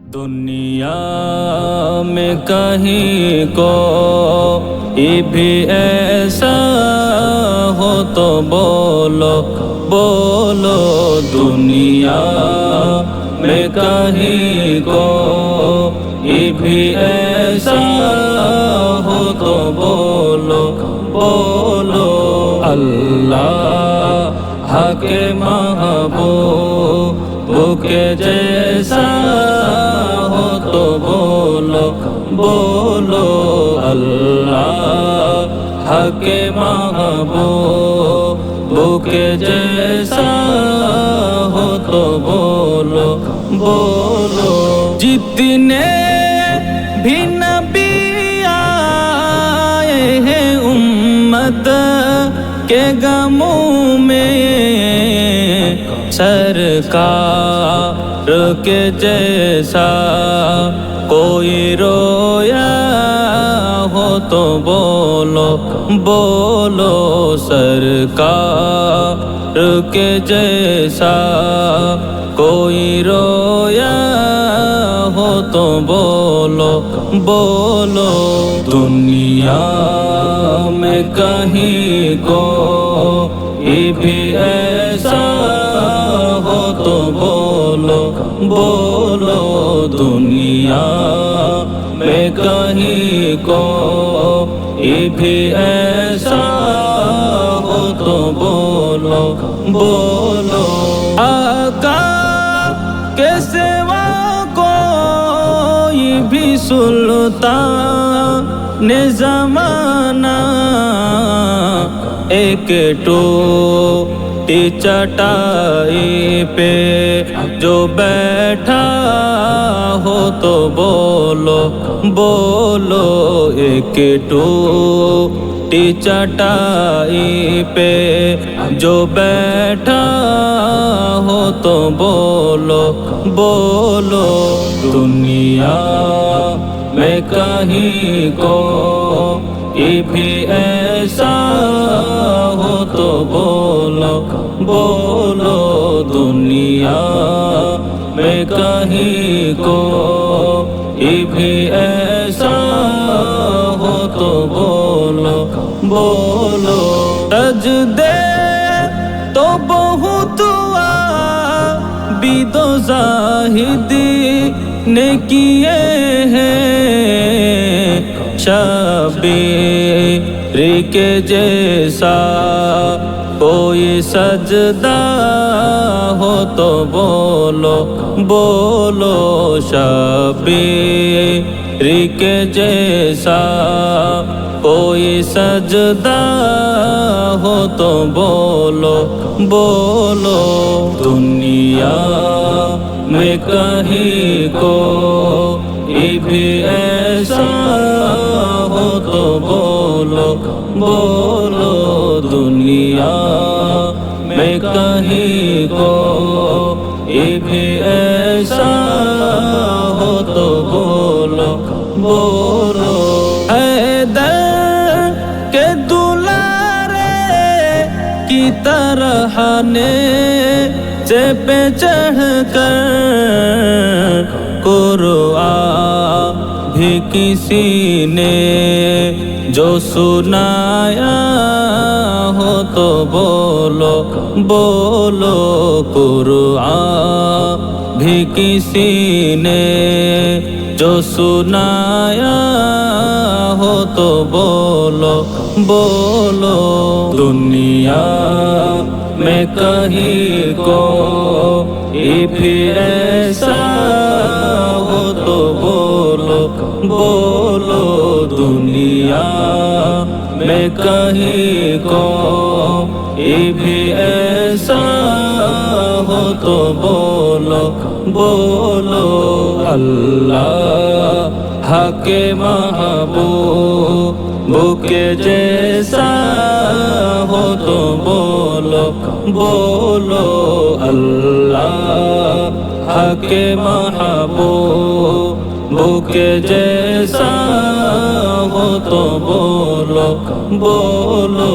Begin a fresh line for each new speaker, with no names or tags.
दुनिया में कहीं को भी ऐसा हो तो बोलो बोलो। दुनिया में कहीं को भी ऐसा हो तो बोलो बोलो। अल्लाह के महबूब के जैसा हो तो बोलो बोलो। अल्लाह के महबूब के जैसा हो तो बोलो बोलो। जितने भी नबी आए हैं उम्मत के गमों में, सरकार के जैसा कोई रोया हो तो बोलो बोलो। सरकार के जैसा कोई रोया हो तो बोलो बोलो। दुनिया में कहीं को भी ऐसा हो तो बोलो बोलो। दुनिया में कहीं को भी ऐसा हो तो बोलो बोलो। आका के सिवा कोई भी सुल्तान ने ज़माना एक टूटी चटाई पे जो बैठा हो तो बोलो बोलो। एक टूटी चटाई पे जो बैठा हो तो बोलो बोलो। दुनिया में कहीं को भी ऐसा हो तो बोलो बोलो। दुनिया में कहीं को भी ऐसा हो तो बोलो बोलो। सजदे तो बहुत आबिदो ज़ाहिदी ने किए हैं, शबीर के जैसा कोई सजदा हो तो बोलो बोलो। शबीर के जैसा कोई सजदा हो तो बोलो बोलो। दुनिया में कहीं को भी ऐसा हो तो बोलो बोलो। दुनिया में कहीं को भी ऐसा हो तो बोलो बोलो। हैदर के दुलारे की तरह ने से पे चढ़ कर कुरान भी किसी ने जो सुनाया हो तो बोलो बोलो। कुरान भी किसी ने जो सुनाया हो तो बोलो बोलो। दुनिया में कहीं को भी ऐसा हो तो बोलो बोलो। दुनिया में कहीं को भी ऐसा हो तो बोलो बोलो। अल्लाह के महबूब के जैसा हो तो बोलो बोलो। अल्लाह के महबूब के जैसा हो तो बोलो बोलो।